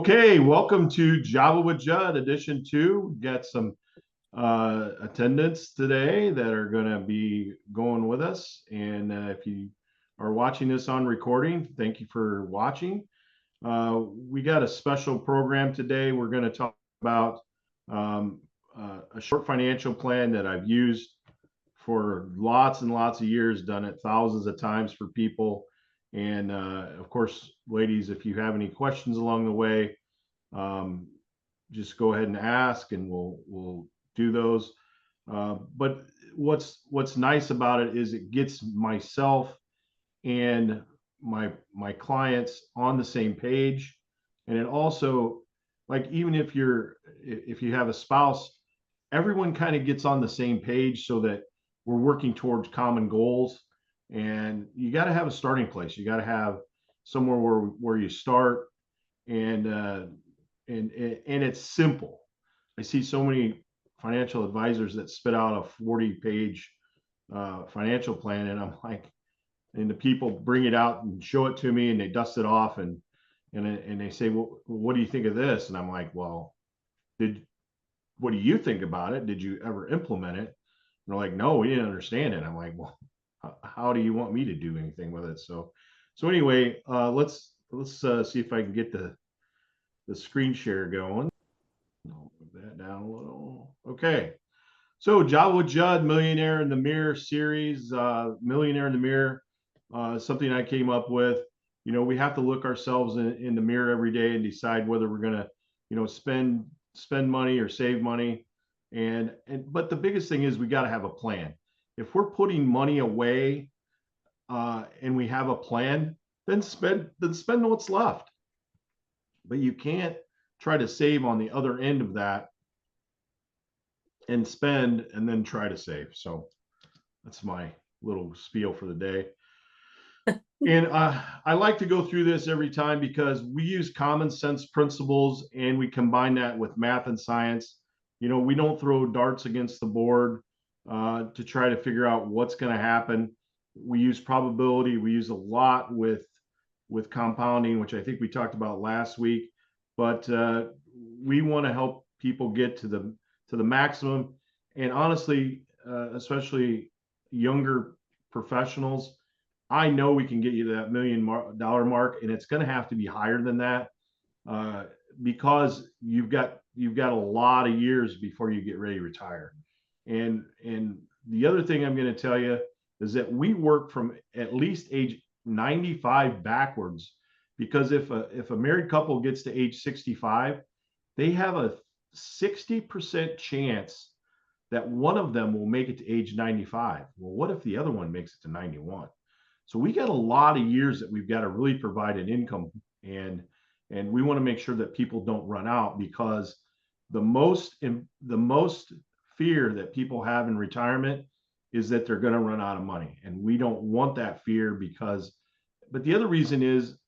Okay, welcome to Java with Judd edition 2. Got some attendants today that are going to be going with us. And if you are watching this on recording, thank you for watching. We got a special program today. We're going to talk about a short financial plan that I've used for lots and lots of years, done it thousands of times for people. And of course, ladies, if you have any questions along the way, just go ahead and ask, and we'll do those. But what's nice about it is it gets myself and my clients on the same page, and it also, like, even if you have a spouse, everyone kind of gets on the same page so that we're working towards common goals. And you got to have a starting place. You got to have somewhere where you start, and it's simple. I see so many financial advisors that spit out a 40-page financial plan, and I'm like, and the people bring it out and show it to me, and they dust it off, and they say, well, what do you think of this? And I'm like, well, what do you think about it? Did you ever implement it? And they're like, no, we didn't understand it. I'm like, well, how do you want me to do anything with it? So anyway, let's see if I can get the screen share going. I'll move that down a little. Okay. So Java with Judd, Millionaire in the Mirror series, Millionaire in the Mirror, something I came up with. You know, we have to look ourselves in the mirror every day and decide whether we're going to, spend money or save money. But the biggest thing is we got to have a plan. If we're putting money away and we have a plan, then spend what's left. But you can't try to save on the other end of that and spend and then try to save. So that's my little spiel for the day. And I like to go through this every time because we use common sense principles and we combine that with math and science. We don't throw darts against the board to try to figure out what's going to happen. We use probability. We use a lot with compounding, which I think we talked about last week. But we want to help people get to the maximum. And honestly, especially younger professionals, I know we can get you to that $1 million mark, and it's going to have to be higher than that because you've got a lot of years before you get ready to retire. And the other thing I'm going to tell you is that we work from at least age 95 backwards, because if a married couple gets to age 65, they have a 60% chance that one of them will make it to age 95. Well, what if the other one makes it to 91? So we got a lot of years that we've got to really provide an income, and we want to make sure that people don't run out, because the most fear that people have in retirement is that they're going to run out of money, and we don't want that fear. But the other reason is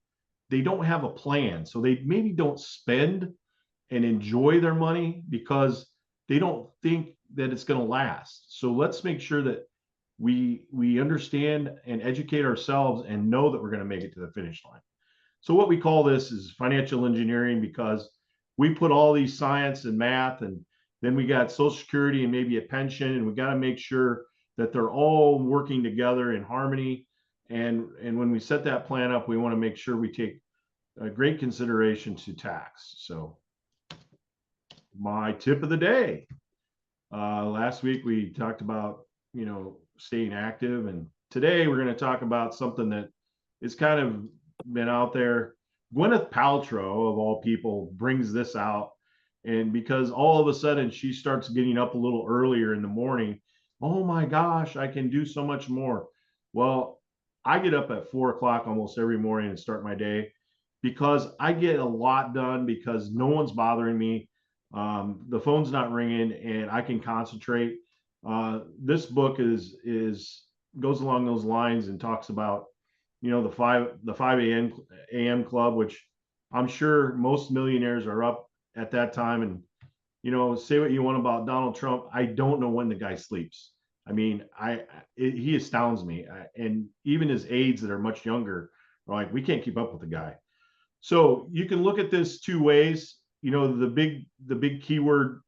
they don't have a plan, so they maybe don't spend and enjoy their money because they don't think that it's going to last. So let's make sure that we understand and educate ourselves and know that we're going to make it to the finish line. So what we call this is financial engineering, because we put all these science and math, and then we got Social Security and maybe a pension, and we got to make sure that they're all working together in harmony. And when we set that plan up, we want to make sure we take a great consideration to tax. So my tip of the day. Last week we talked about, staying active, and today we're going to talk about something that is kind of been out there. Gwyneth Paltrow, of all people, brings this out, and because all of a sudden she starts getting up a little earlier in the morning, oh my gosh, I can do so much more. Well, I get up at 4 o'clock almost every morning and start my day, because I get a lot done because no one's bothering me. The phone's not ringing, and I can concentrate. This book goes along those lines and talks about, the 5 a.m. club, which I'm sure most millionaires are up at that time. And say what you want about Donald Trump, I don't know when the guy sleeps. I mean, he astounds me. And even his aides that are much younger are like, we can't keep up with the guy. So you can look at this two ways. The big keyword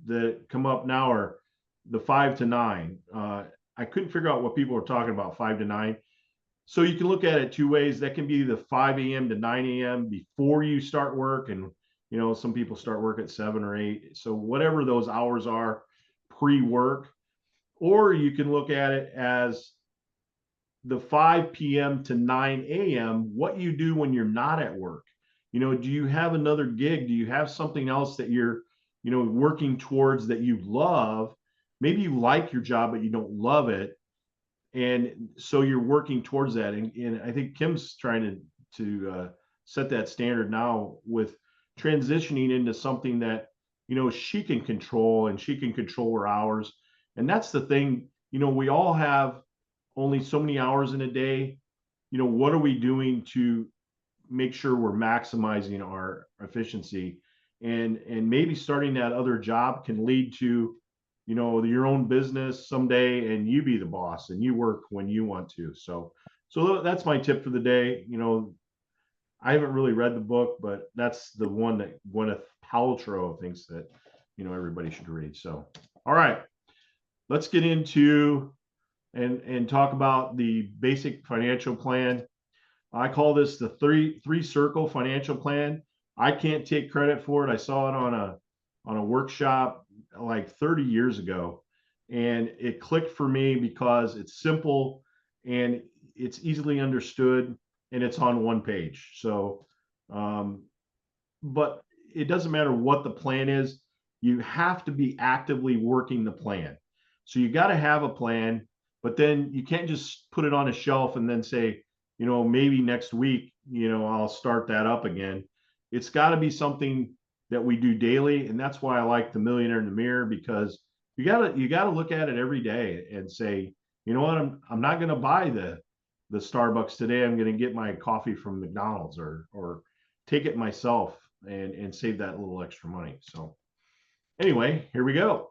that come up now are the 5 to 9. I couldn't figure out what people were talking about 5 to 9. So you can look at it two ways. That can be the 5 a.m. to 9 a.m. before you start work. And, some people start work at 7 or 8. So whatever those hours are pre-work, or you can look at it as the 5 p.m. to 9 a.m., what you do when you're not at work. Do you have another gig? Do you have something else that you're, working towards that you love? Maybe you like your job, but you don't love it. And so you're working towards that. And I think Kim's trying to set that standard now with transitioning into something that, she can control, and she can control her hours. And that's the thing, we all have only so many hours in a day. What are we doing to make sure we're maximizing our efficiency? And maybe starting that other job can lead to, your own business someday, and you be the boss and you work when you want to. So that's my tip for the day. I haven't really read the book, but that's the one that Gwyneth Paltrow thinks that, everybody should read. So, all right, let's get into and talk about the basic financial plan. I call this the three circle financial plan. I can't take credit for it. I saw it on a workshop like 30 years ago, and it clicked for me because it's simple and it's easily understood, and it's on one page. So, but it doesn't matter what the plan is. You have to be actively working the plan. So you got to have a plan, but then you can't just put it on a shelf and then say, maybe next week, I'll start that up again. It's got to be something that we do daily. And that's why I like the Millionaire in the Mirror, because you gotta look at it every day and say, you know what, I'm not going to buy the Starbucks today. I'm going to get my coffee from McDonald's, or take it myself and save that little extra money. So anyway, here we go.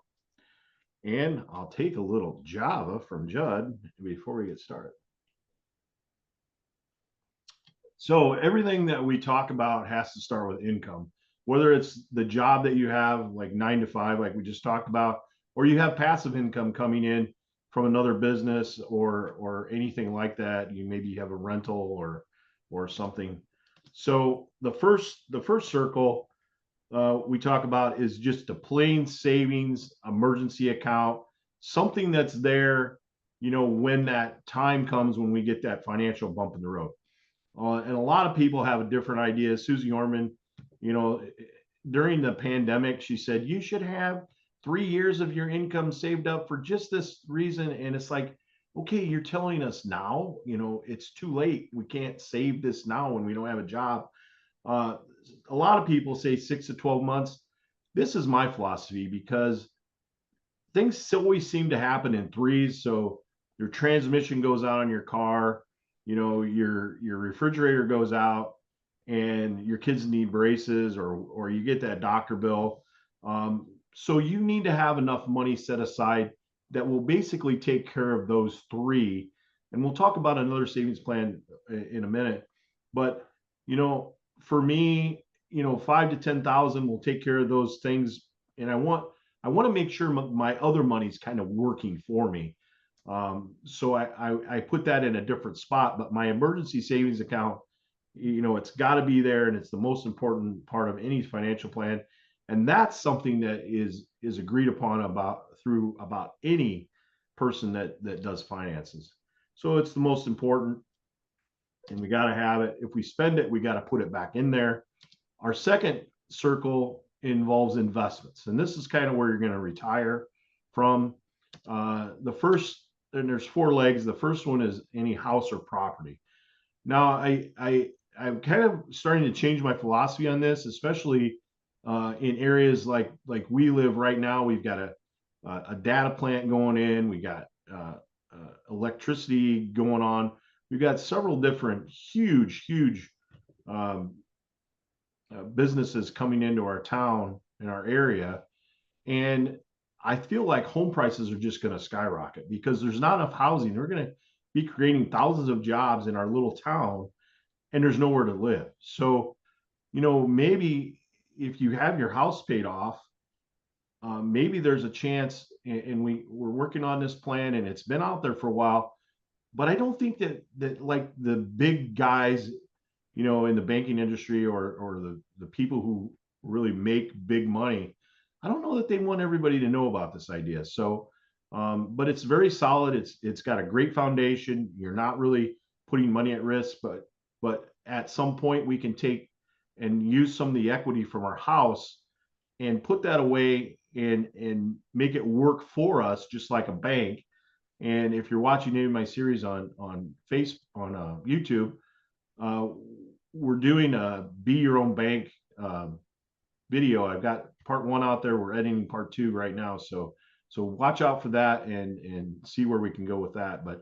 And I'll take a little Java from Jud before we get started. So everything that we talk about has to start with income, whether it's the job that you have, like 9 to 5, like we just talked about, or you have passive income coming in from another business, or anything like that. Maybe have a rental or something. So the first circle we talk about is just a plain savings emergency account, something that's there, when that time comes, when we get that financial bump in the road. And a lot of people have a different idea. Susie Orman, you know, during the pandemic, she said you should have 3 years of your income saved up for just this reason. And it's like, okay, you're telling us now, it's too late. We can't save this now when we don't have a job. Uh, a lot of people say 6 to 12 months. This is my philosophy, because things always seem to happen in threes. So your transmission goes out on your car, your refrigerator goes out, and your kids need braces, or you get that doctor bill. So you need to have enough money set aside that will basically take care of those three. And we'll talk about another savings plan in a minute. But for me, 5 to 10,000 will take care of those things. And I want to make sure my other money's kind of working for me. So I put that in a different spot. But my emergency savings account, it's got to be there, and it's the most important part of any financial plan. And that's something that is agreed upon through about any person that does finances. So it's the most important, and we got to have it. If we spend it, we got to put it back in there. Our second circle involves investments, and this is kind of where you're going to retire from. The first, and there's 4 legs. The first one is any house or property. Now, I'm kind of starting to change my philosophy on this, especially in areas like we live right now. We've got a data plant going in. We got electricity going on. We've got several different huge businesses coming into our town, in our area. And I feel like home prices are just going to skyrocket because there's not enough housing. We're going to be creating thousands of jobs in our little town. and there's nowhere to live. So, maybe if you have your house paid off, maybe there's a chance, and we're working on this plan, and it's been out there for a while. But I don't think that like the big guys, in the banking industry, or the people who really make big money, I don't know that they want everybody to know about this idea. So, but it's very solid. It's got a great foundation. You're not really putting money at risk, but at some point we can take and use some of the equity from our house and put that away and make it work for us, just like a bank. And if you're watching any of my series on YouTube, uh, we're doing a Be Your Own Bank video. I've got part one out there. We're editing part two right now. So watch out for that and see where we can go with that. But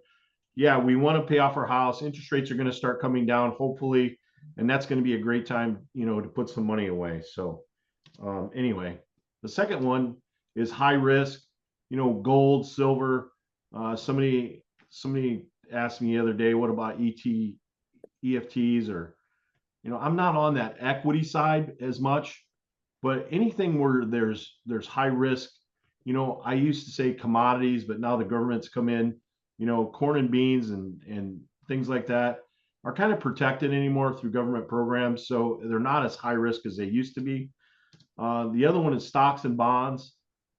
yeah, we want to pay off our house. Interest rates are going to start coming down, hopefully, and that's going to be a great time, to put some money away. So anyway, the second one is high risk, gold, silver. Somebody asked me the other day, what about EFTs? Or, I'm not on that equity side as much, but anything where there's high risk, I used to say commodities, but now the government's come in, corn and beans and things like that are kind of protected anymore through government programs. So they're not as high risk as they used to be. The other one is stocks and bonds.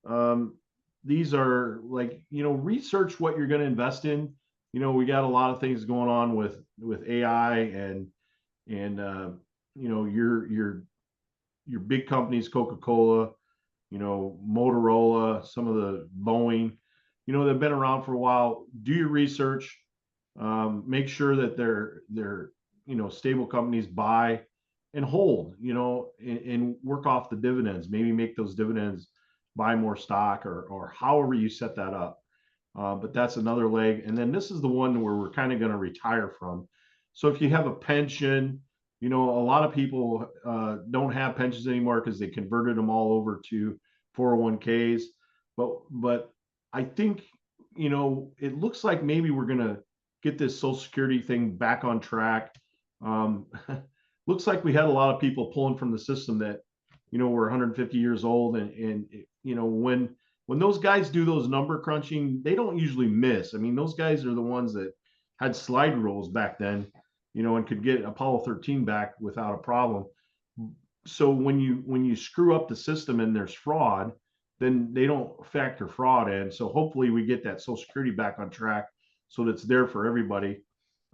Um, these are like, research what you're going to invest in. We got a lot of things going on with AI and your big companies, Coca-Cola, Motorola, some of the Boeing, they've been around for a while. Do your research. Make sure that they're stable companies. Buy and hold, and work off the dividends. Maybe make those dividends, buy more stock, or however you set that up. But that's another leg. And then this is the one where we're kind of going to retire from. So if you have a pension, a lot of people don't have pensions anymore because they converted them all over to 401ks. But I think, it looks like maybe we're going to get this Social Security thing back on track. Um, looks like we had a lot of people pulling from the system that, were 150 years old, and when those guys do those number crunching, they don't usually miss. I mean, those guys are the ones that had slide rules back then, and could get Apollo 13 back without a problem. So when you screw up the system and there's fraud, then they don't factor fraud in. So hopefully we get that Social Security back on track so that it's there for everybody.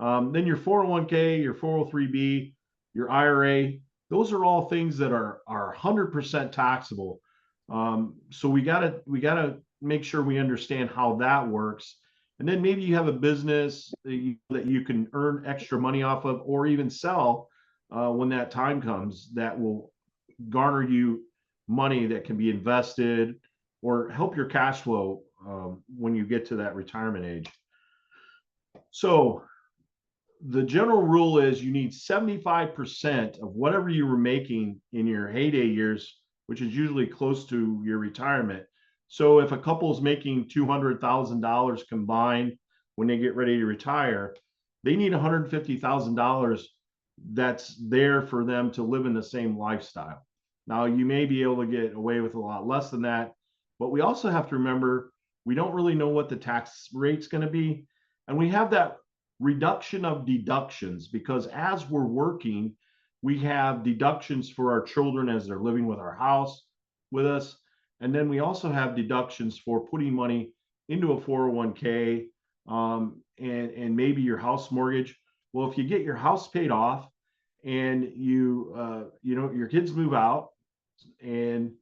Then your 401k, your 403b, your IRA, those are all things that are 100% taxable. So we gotta make sure we understand how that works. And then maybe you have a business that you can earn extra money off of, or even sell when that time comes, that will garner you money that can be invested or help your cash flow when you get to that retirement age. So the general rule is you need 75% of whatever you were making in your heyday years, which is usually close to your retirement. So if a couple is making $200,000 combined when they get ready to retire, they need $150,000 that's there for them to live in the same lifestyle. Now, you may be able to get away with a lot less than that, but we also have to remember we don't really know what the tax rate's going to be. And we have that reduction of deductions because as we're working, we have deductions for our children as they're living with our house with us. And then we also have deductions for putting money into a 401k, and maybe your house mortgage. Well, if you get your house paid off and your kids move out and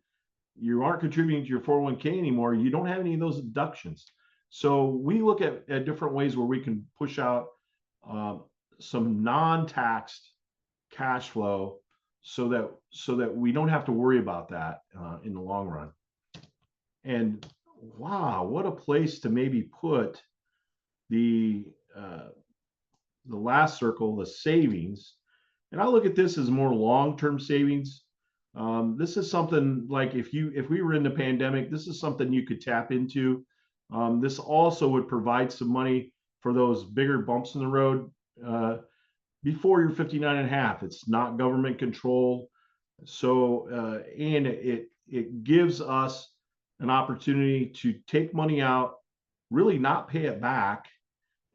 you aren't contributing to your 401k anymore, you don't have any of those deductions. So we look at different ways where we can push out some non-taxed cash flow so that we don't have to worry about that in the long run. And wow, what a place to maybe put the last circle, the savings. And I look at this as more long-term savings. This is something like if we were in the pandemic, this is something you could tap into. This also would provide some money for those bigger bumps in the road. before you're 59 and a half. It's not government control. So, and it gives us an opportunity to take money out, really not pay it back,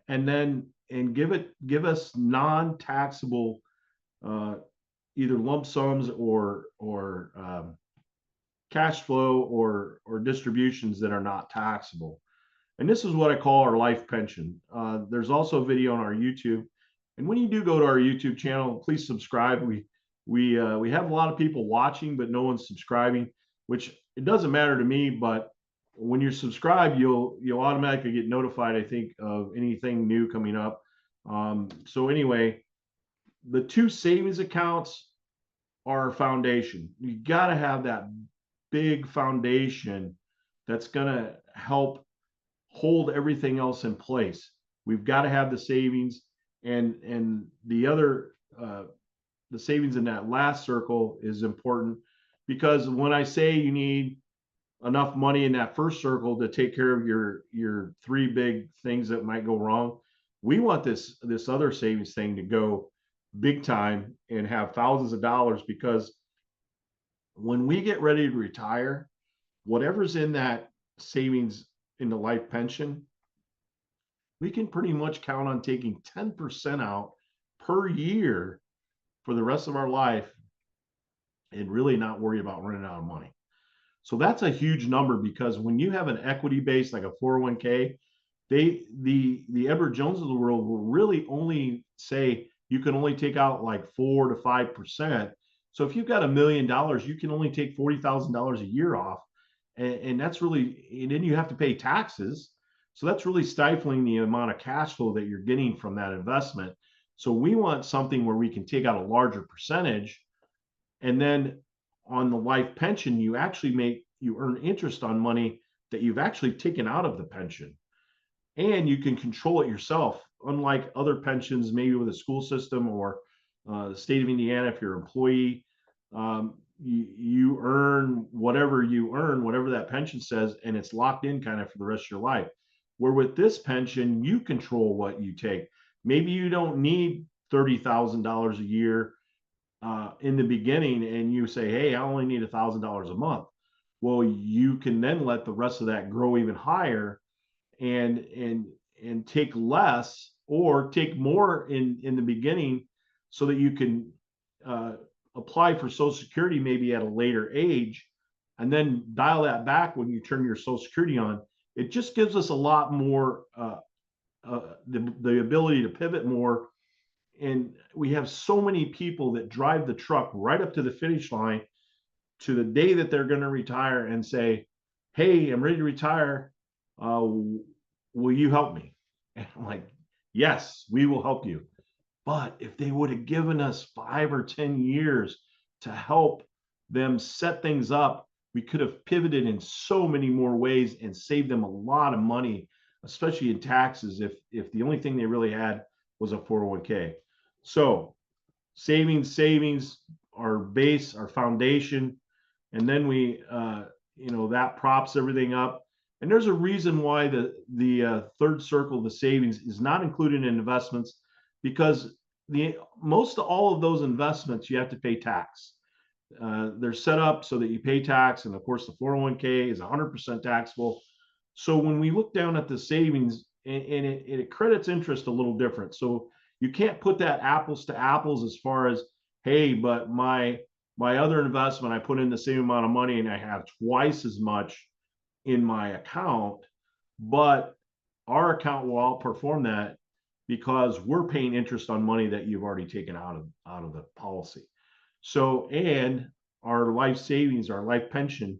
and then and give us non-taxable uh, either lump sums or cash flow or distributions that are not taxable. And this is what I call our life pension. There's also a video on our YouTube. And when you do go to our YouTube channel, please subscribe. We have a lot of people watching, but no one's subscribing, which it doesn't matter to me. But when you're subscribed, you'll automatically get notified, I think, of anything new coming up. So anyway, the two savings accounts are a foundation. You got to have that big foundation that's going to help hold everything else in place. We've got to have the savings, and the other the savings in that last circle is important, because when I say you need enough money in that first circle to take care of your three big things that might go wrong, we want this other savings thing to go big time and have thousands of dollars, because when we get ready to retire, whatever's in that savings in the life pension, we can pretty much count on taking 10% out per year for the rest of our life and really not worry about running out of money. So that's a huge number, because when you have an equity base like a 401k, the Edward Jones of the world will really only say you can only take out like 4 to 5%. So if you've got $1 million, you can only take $40,000 a year off, and that's really, and then you have to pay taxes. So that's really stifling the amount of cash flow that you're getting from that investment. So we want something where we can take out a larger percentage, and then on the life pension, you earn interest on money that you've actually taken out of the pension, and you can control it yourself. Unlike other pensions, maybe with a school system or the state of Indiana, if you're an employee, you earn whatever that pension says, and it's locked in kind of for the rest of your life. Where with this pension, you control what you take. Maybe you don't need $30,000 a year in the beginning, and you say, hey, I only need $1,000 a month. Well, you can then let the rest of that grow even higher, and take less or take more in the beginning, so that you can apply for Social Security maybe at a later age, and then dial that back when you turn your Social Security on. It just gives us a lot more the ability to pivot more. And we have so many people that drive the truck right up to the finish line to the day that they're going to retire and say, hey, I'm ready to retire. Will you help me? And I'm like, yes, we will help you. But if they would have given us 5 or 10 years to help them set things up, we could have pivoted in so many more ways and saved them a lot of money, especially in taxes, if the only thing they really had was a 401k. So savings, our base, our foundation, and then we that props everything up. And there's a reason why the third circle, the savings, is not included in investments, because most of all of those investments you have to pay tax. They're set up so that you pay tax, and of course the 401k is 100% taxable. So when we look down at the savings, and it credits interest a little different, so you can't put that apples to apples as far as, hey, but my other investment, I put in the same amount of money and I have twice as much in my account, but our account will outperform that because we're paying interest on money that you've already taken out of the policy. So, and our life savings, our life pension,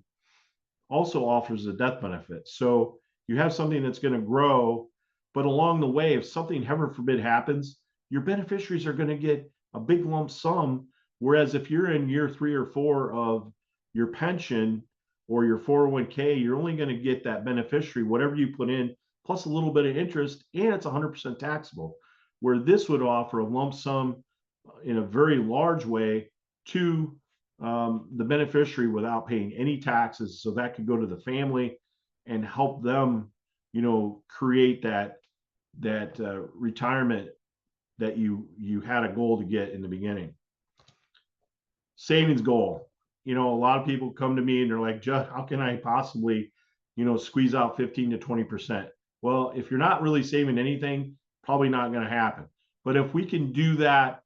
also offers a death benefit. So you have something that's going to grow, but along the way, if something heaven forbid happens, your beneficiaries are going to get a big lump sum. Whereas if you're in year 3 or 4 of your pension or your 401k, you're only going to get that beneficiary, whatever you put in, plus a little bit of interest, and it's 100% taxable. Where this would offer a lump sum in a very large way to the beneficiary without paying any taxes. So that could go to the family and help them, create that retirement that you had a goal to get in the beginning. Savings goal. A lot of people come to me and they're like, Jud, how can I possibly, squeeze out 15 to 20%? Well, if you're not really saving anything, probably not going to happen. But if we can do that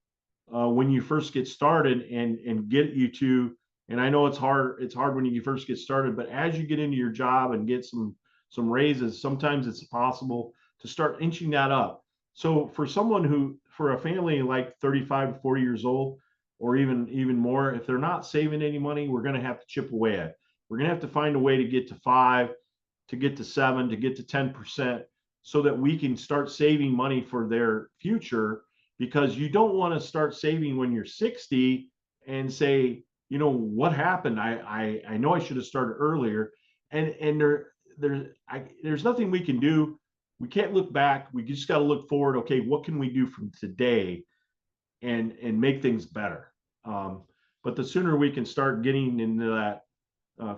when you first get started and get you to, and I know it's hard when you first get started, but as you get into your job and get some raises, sometimes it's possible to start inching that up. So for a family like 35 to 40 years old, or even more, if they're not saving any money, we're going to have to chip away at it. We're going to have to find a way to get to 5, to get to 7, to get to 10%, so that we can start saving money for their future. Because you don't want to start saving when you're 60 and say, what happened? I know I should have started earlier. And there's nothing we can do. We can't look back. We just got to look forward. Okay, what can we do from today and make things better? But the sooner we can start getting into that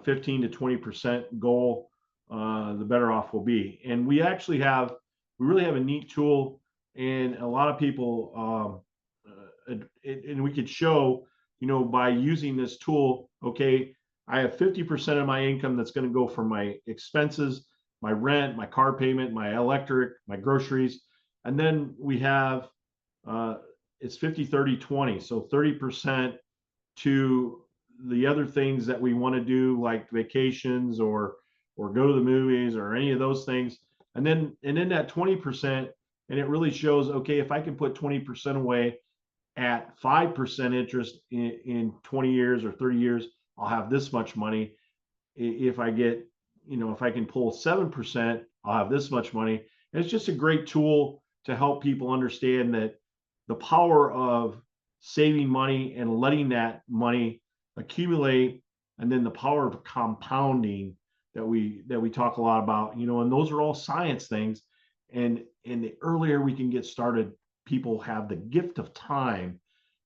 15 to 20% goal, the better off we'll be. And we really have a neat tool, and a lot of people, and we could show, by using this tool, okay, I have 50% of my income that's going to go for my expenses, my rent, my car payment, my electric, my groceries. And then we have, it's 50, 30, 20. So 30% to the other things that we want to do, like vacations or go to the movies or any of those things. And then that 20%, and it really shows, okay, if I can put 20% away at 5% interest in 20 years or 30 years, I'll have this much money. If I get, if I can pull 7%, I'll have this much money. And it's just a great tool to help people understand that the power of saving money and letting that money accumulate, and then the power of compounding that we talk a lot about, and those are all science things. And the earlier we can get started, people have the gift of time,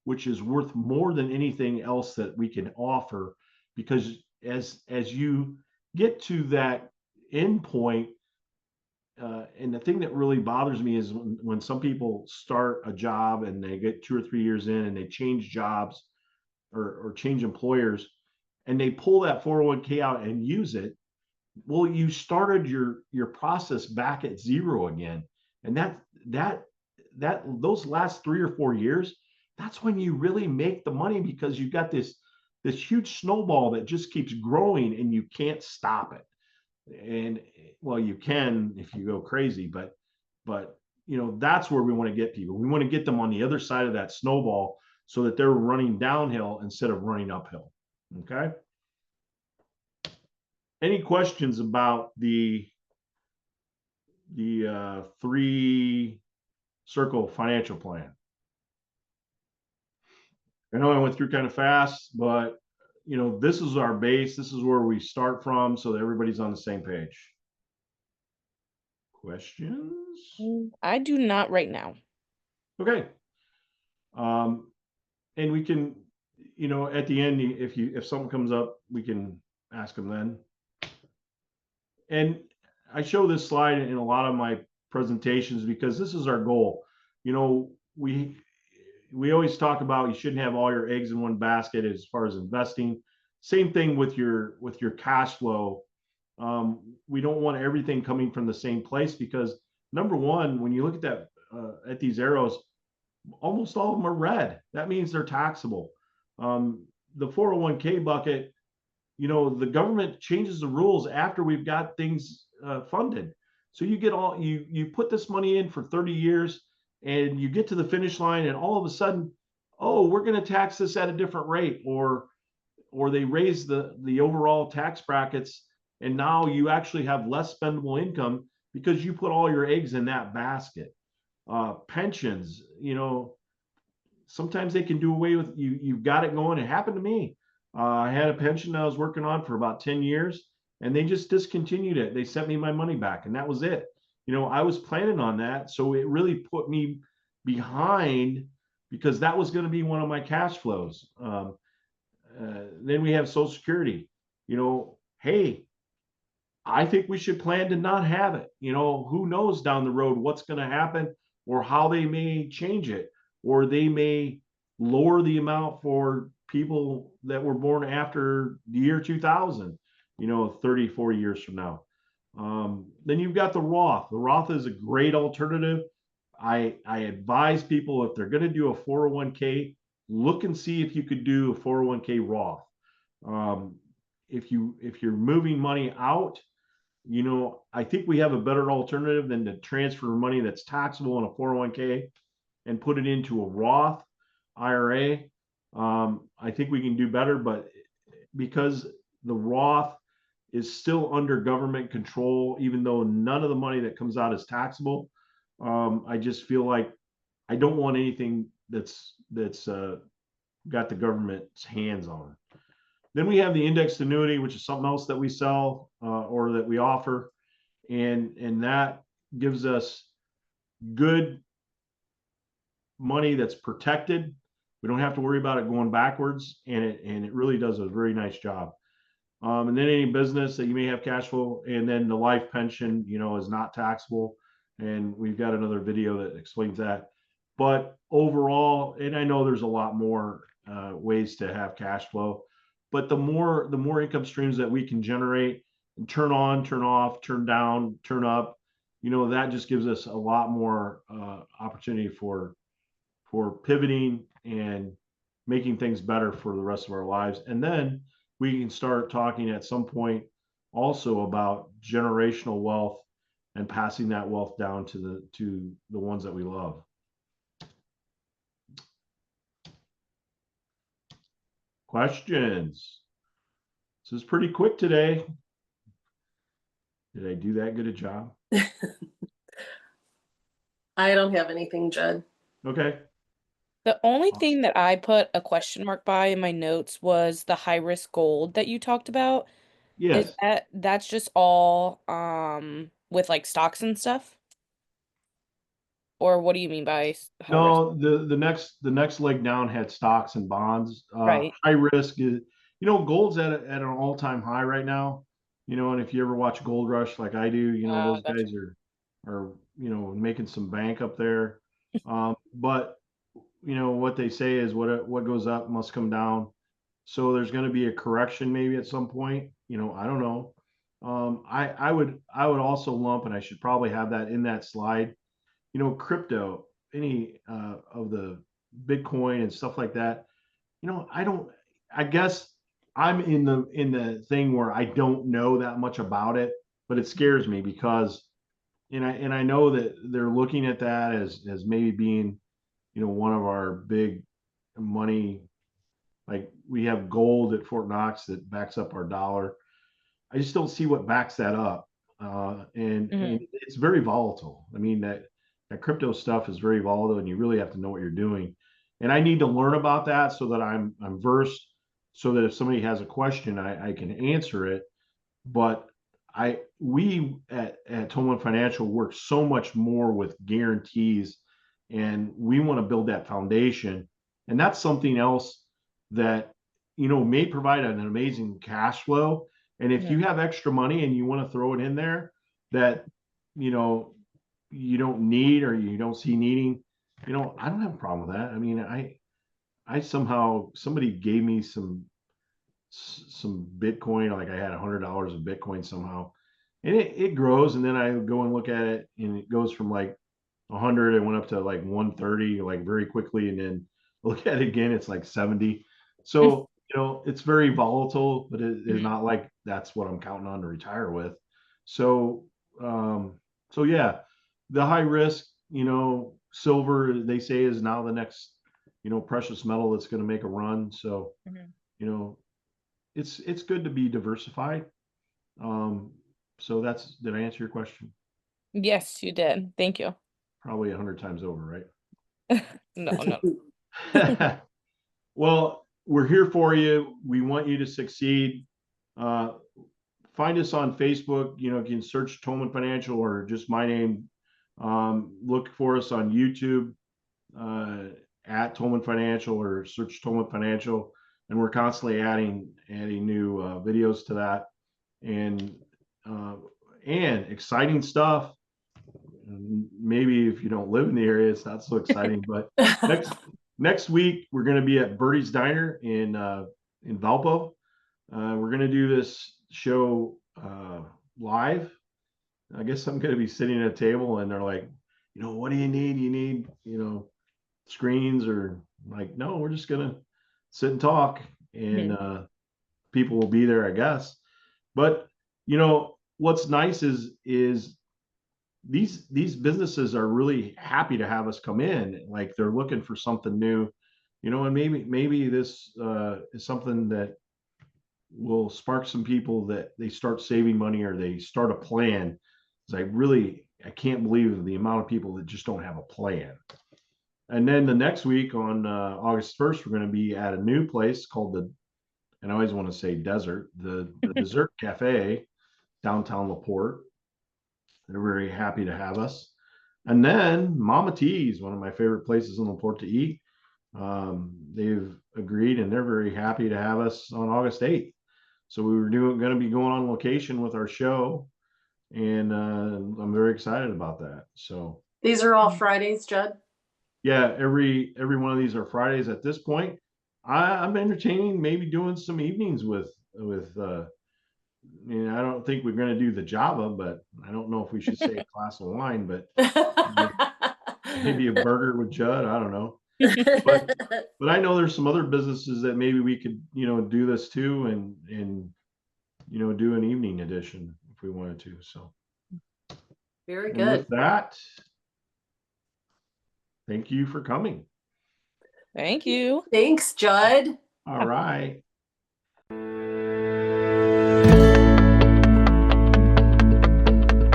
which is worth more than anything else that we can offer. Because as you get to that end point, and the thing that really bothers me is when some people start a job and they get 2 or 3 years in and they change jobs or change employers, and they pull that 401k out and use it. Well, you started your process back at zero again. And that those last 3 or 4 years, that's when you really make the money, because you've got this huge snowball that just keeps growing and you can't stop it. And well, you can if you go crazy, but that's where we want to get people. We want to get them on the other side of that snowball so that they're running downhill instead of running uphill. Okay. Any questions about the 3 circle financial plan? I know I went through kind of fast, but this is our base. This is where we start from, so that everybody's on the same page. Questions? I do not right now. Okay. And we can, at the end, if something comes up, we can ask them then. And I show this slide in a lot of my presentations because this is our goal. We always talk about you shouldn't have all your eggs in one basket as far as investing. Same thing with your cash flow. We don't want everything coming from the same place, because number one, when you look at that at these arrows, almost all of them are red. That means they're taxable. The 401k bucket, the government changes the rules after we've got things funded. So you put this money in for 30 years and you get to the finish line, and all of a sudden, oh, we're going to tax this at a different rate, or they raise the overall tax brackets, and now you actually have less spendable income because you put all your eggs in that basket. Pensions, sometimes they can do away with you. You've got it going. It happened to me. I had a pension I was working on for about 10 years, and they just discontinued it. They sent me my money back, and that was it. I was planning on that, so it really put me behind, because that was going to be one of my cash flows. Then we have Social Security. Hey, I think we should plan to not have it. Who knows down the road what's going to happen, or how they may change it, or they may lower the amount for people that were born after the year 2000, 30, 40 years from now. Then you've got the Roth. The Roth is a great alternative. I advise people, if they're going to do a 401k, look and see if you could do a 401k Roth. If you're moving money out, I think we have a better alternative than to transfer money that's taxable in a 401k and put it into a Roth IRA. I think we can do better, but because the Roth is still under government control, even though none of the money that comes out is taxable, I just feel like I don't want anything that's got the government's hands on. Then we have the indexed annuity, which is something else that we sell or that we offer, and that gives us good money that's protected. We don't have to worry about it going backwards, and it really does a very nice job. And then any business that you may have cash flow, and then the life pension, is not taxable. And we've got another video that explains that. But overall, and I know there's a lot more ways to have cash flow, but the more income streams that we can generate, and turn on, turn off, turn down, turn up, that just gives us a lot more opportunity for pivoting and making things better for the rest of our lives. And then we can start talking at some point also about generational wealth and passing that wealth down to the ones that we love. Questions? This is pretty quick today. Did I do that good a job? I don't have anything, Jud. Okay. The only thing that I put a question mark by in my notes was the high risk gold that you talked about. Is Yes. that's just all with like stocks and stuff? Or what do you mean by high risk? No, the next leg down had stocks and bonds. Right. High risk is, gold's at an all-time high right now. And if you ever watch Gold Rush like I do, those Gotcha. guys are making some bank up there. But what they say is what goes up must come down. So there's going to be a correction maybe at some point. I don't know. I would also lump, and I should probably have that in that slide. Crypto, any of the Bitcoin and stuff like that. I guess I'm in the thing where I don't know that much about it, but it scares me because, and I know that they're looking at that as maybe being, one of our big money. Like we have gold at Fort Knox that backs up our dollar. I just don't see what backs that up. And it's very volatile. I mean, that crypto stuff is very volatile, and you really have to know what you're doing. And I need to learn about that so that I'm versed, so that if somebody has a question, I can answer it. But we at Tolmen Financial work so much more with guarantees, and we want to build that foundation. And that's something else that may provide an amazing cash flow. And if you have extra money and you want to throw it in there that you don't need or you don't see needing, I don't have a problem with that. I mean, I somehow, somebody gave me some Bitcoin, like I had $100 of Bitcoin somehow, and it grows, and then I go and look at it, and it goes from like 100, it went up to like 130 like very quickly, and then look at it again, it's like 70. So it's very volatile, but it is not like that's what I'm counting on to retire with. So yeah, the high risk, silver, they say, is now the next precious metal that's going to make a run. So it's good to be diversified. So did I answer your question? Yes, you did. Thank you. Probably 100 times over, No, no. Well, we're here for you. We want you to succeed. Find us on Facebook. You can search Tolmen Financial or just my name. Look for us on YouTube at Tolmen Financial, or search Tolmen Financial. And we're constantly adding new videos to that, and exciting stuff. maybe if you don't live in the area, it's not so exciting. But next week we're going to be at Birdie's Diner in Valpo. We're going to do this show live. I guess I'm going to be sitting at a table, and they're like, what do you need? You need, screens, or like, no, we're just going to sit and talk, and people will be there, I guess. But what's nice is these businesses are really happy to have us come in. Like, they're looking for something new, and maybe this is something that will spark some people that they start saving money, or they start a plan. I can't believe the amount of people that just don't have a plan. And then the next week on August 1st, we're going to be at a new place called and I always want to say Desert, the Dessert Cafe, downtown LaPorte. They're very happy to have us. And then Mama T's, one of my favorite places in LaPorte to eat. They've agreed, and they're very happy to have us on August 8th. So we were going to be going on location with our show, and I'm very excited about that. So these are all Fridays, Jud? Yeah, every one of these are Fridays at this point. I'm entertaining maybe doing some evenings with I don't think we're going to do the Java, but I don't know if we should say a glass of wine, but maybe a burger with Jud. I don't know. But I know there's some other businesses that maybe we could, do this too, and do an evening edition if we wanted to. So very and good. with that, thank you for coming. Thank you. Thanks, Jud. All right.